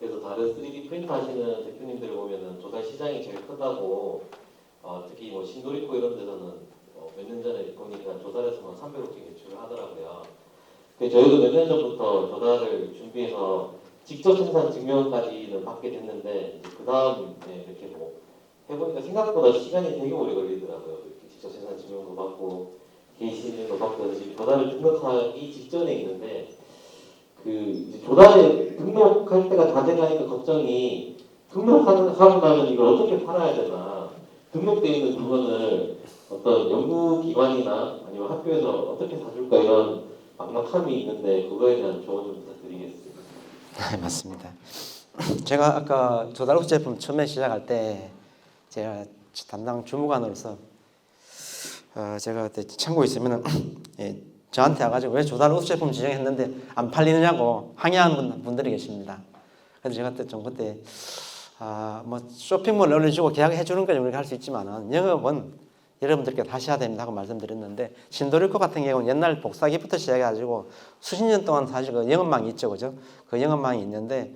그래서 다른 3D 프린터 하시는 대표님들 보면은 조달 시장이 제일 크다고 특히 뭐 신도리코 이런 데서는 몇 년 전에 보니까 조달에서만 300억 개 개출을 하더라고요. 저희도 몇 년 전부터 조달을 준비해서 직접 생산 증명까지는 받게 됐는데 그 다음 이렇게 뭐 해보니까 생각보다 시간이 되게 오래 걸리더라고요. 이렇게 직접 생산 증명도 받고 게시도 받고 해서 지금 조달을 등록하기 직전에 있는데 그 이제 조달에 등록할 때가 다 되니까 걱정이 등록하고 나면 이걸 어떻게 팔아야 되나 등록되어 있는 물건을 어떤 연구기관이나 아니면 학교에서 어떻게 사줄까 이런 막막함이 있는데 그거에 대한 조언 좀 부탁드리겠습니다. 네, 맞습니다. 제가 아까 조달국 제품 처음에 시작할 때 제가 담당 주무관으로서 제가 그때 참고 있으면 예, 저한테 와가지고 왜 조달국 제품 지정했는데 안 팔리느냐고 항의하는 분들이 계십니다. 그래서 제가 그때 뭐 쇼핑몰 올려주고 계약해 주는 거지 우리가 할 수 있지만은 영업은 여러분들께 다시 해야 됩니다 하고 말씀드렸는데 신도리코 같은 경우는 옛날 복사기부터 시작해가지고 수십 년 동안 사실 그 영업망이 있죠, 그죠? 그 영업망이 있는데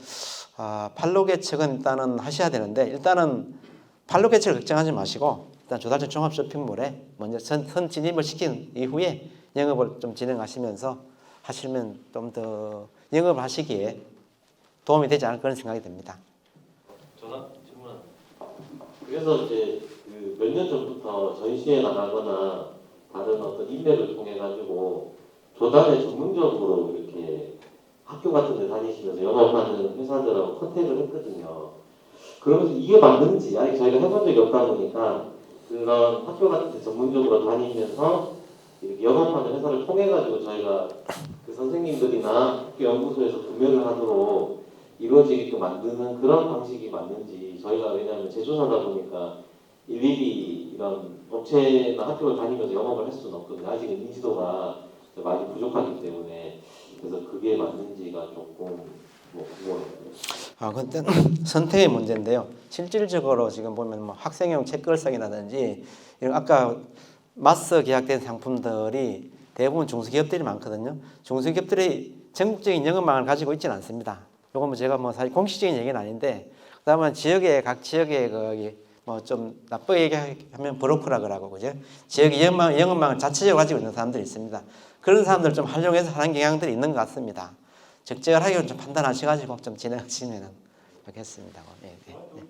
판로 개척은 일단은 하셔야 되는데 일단은 판로 개척을 걱정하지 마시고 일단 조달청 종합 쇼핑몰에 먼저 선 진입을 시킨 이후에 영업을 좀 진행하시면서 하시면 좀 더 영업을 하시기에 도움이 되지 않을 그런 생각이 듭니다. 전화 질문. 그래서 이제 몇 년 전부터 전시회 나가거나 다른 어떤 인맥을 통해 가지고 조달에 전문적으로 이렇게 학교 같은 데 다니시면서 영업하는 회사들하고 컨택을 했거든요. 그러면서 이게 맞는지 아직 저희가 해본 적이 없다 보니까 그런 학교 같은 데 전문적으로 다니면서 이렇게 영업하는 회사를 통해 가지고 저희가 그 선생님들이나 학교 연구소에서 구매를 하도록 이루어지게끔 만드는 그런 방식이 맞는지 저희가 왜냐하면 제조사다 보니까 일일이 이런 업체나 학교를 다니면서 영업을 할 수는 없거든요. 아직은 인지도가 많이 부족하기 때문에 그래서 그게 맞는지가 조금 뭐 궁금해요. 근데 선택의 문제인데요. 실질적으로 지금 보면 뭐 학생용 책걸상이라든지 이런 아까 마스 계약된 상품들이 대부분 중소기업들이 많거든요. 중소기업들이 전국적인 영업망을 가지고 있지는 않습니다. 요건 뭐 제가 뭐 사실 공식적인 얘기는 아닌데 그다음에 각 지역에 거기 뭐 좀 나쁘게 얘기하면 브로커라 그러고 그죠? 지역 영업망을 자체적으로 가지고 있는 사람들이 있습니다. 그런 사람들 좀 활용해서 하는 경향들이 있는 것 같습니다. 적절하게 좀 판단하셔가지고 좀 진행하시면 좋겠습니다. 예, 예, 예.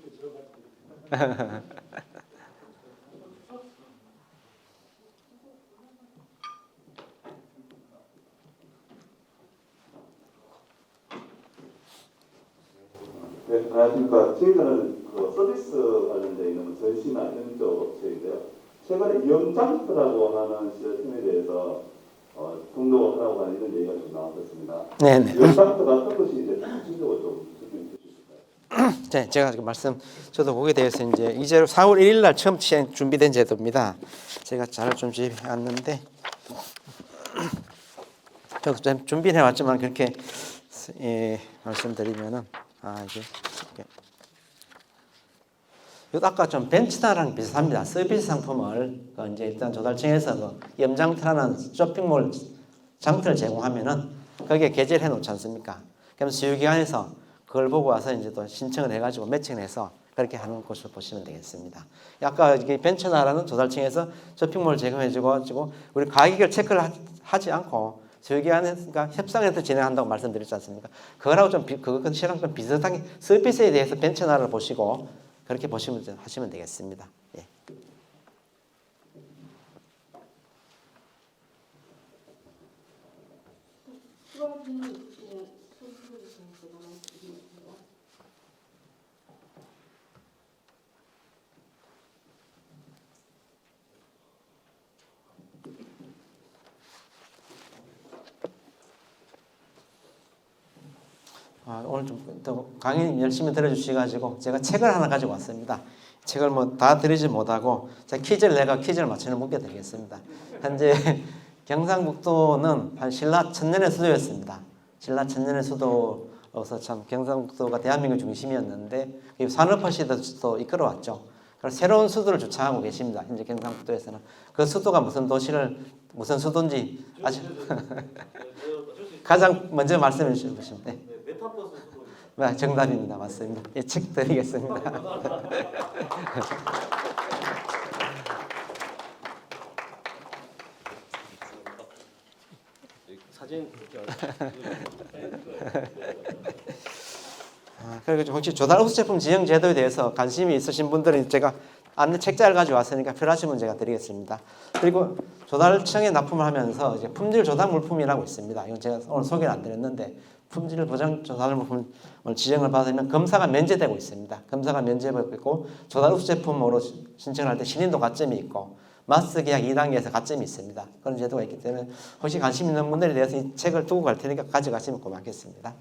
네, 안녕하십니까. 저희들은 그 서비스 관련되어 있는 전시나 이런 쪽 업체인데요. 최근에 염장터라고 하는 시스템에 대해서 등록을 하라고 하는 이런 얘기가 좀 나왔었습니다. 네네. 염장터가 어떤 것이 이제 구체적으로 좀 설명해 주실까요? 네, 제가 지금 저도 거기에 대해서 이제 이제 4월 1일 날 처음 준비된 제도입니다. 제가 잘 준비해 왔는데 저도 좀 준비해 왔지만 그렇게 말씀드리면은 이게 아까 좀 벤치나랑 비슷합니다. 서비스 상품을 이제 일단 조달청에서 염장터라는 쇼핑몰 장터를 제공하면은 거기에 게재를 해놓지 않습니까? 그럼 수요기관에서 그걸 보고 와서 이제 또 신청을 해가지고 매칭을 해서 그렇게 하는 것으로 보시면 되겠습니다. 아까 이게 벤처나라는 조달청에서 쇼핑몰을 제공해주고 우리 가격을 체크를 하지 않고 수요기관에서 협상해서 진행한다고 말씀드렸지 않습니까? 그거랑 좀 비슷하게 서비스에 대해서 벤처나를 보시고 그렇게 하시면 되겠습니다. 예. 오늘 좀 또 강의 열심히 들어주셔가지고 제가 책을 하나 가지고 왔습니다. 책을 뭐 다 드리지 못하고 제가 퀴즈를 맞추는 문제 드리겠습니다. 현재 경상북도는 한 신라 천년의 수도였습니다. 신라 천년의 수도로서 참 경상북도가 대한민국 중심이었는데 산업화 시대도 이끌어왔죠. 그래서 새로운 수도를 주창하고 계십니다. 현재 경상북도에서는 그 수도가 무슨 수도인지 아직 가장 먼저 말씀해 주시면 네. 메타버스 수도. 네, 정답입니다. 맞습니다. 예, 책 드리겠습니다. 사진 그리고 혹시 조달 흡수 제품 지정 제도에 대해서 관심이 있으신 분들은 제가 안내 책자를 가지고 왔으니까 필요하시면 제가 드리겠습니다. 그리고 조달청에 납품을 하면서 이제 품질 조달 물품이라고 있습니다. 이건 제가 오늘 소개를 안 드렸는데 품질 보장 조달 물품을 지정을 받으면 검사가 면제되고 있습니다. 검사가 면제되고 있고 조달 흡수 제품으로 신청을 할 때 신인도 가점이 있고 마스터 계약 2단계에서 가점이 있습니다. 그런 제도가 있기 때문에 혹시 관심 있는 분들에 대해서 이 책을 두고 갈 테니까 가져가시면 고맙겠습니다.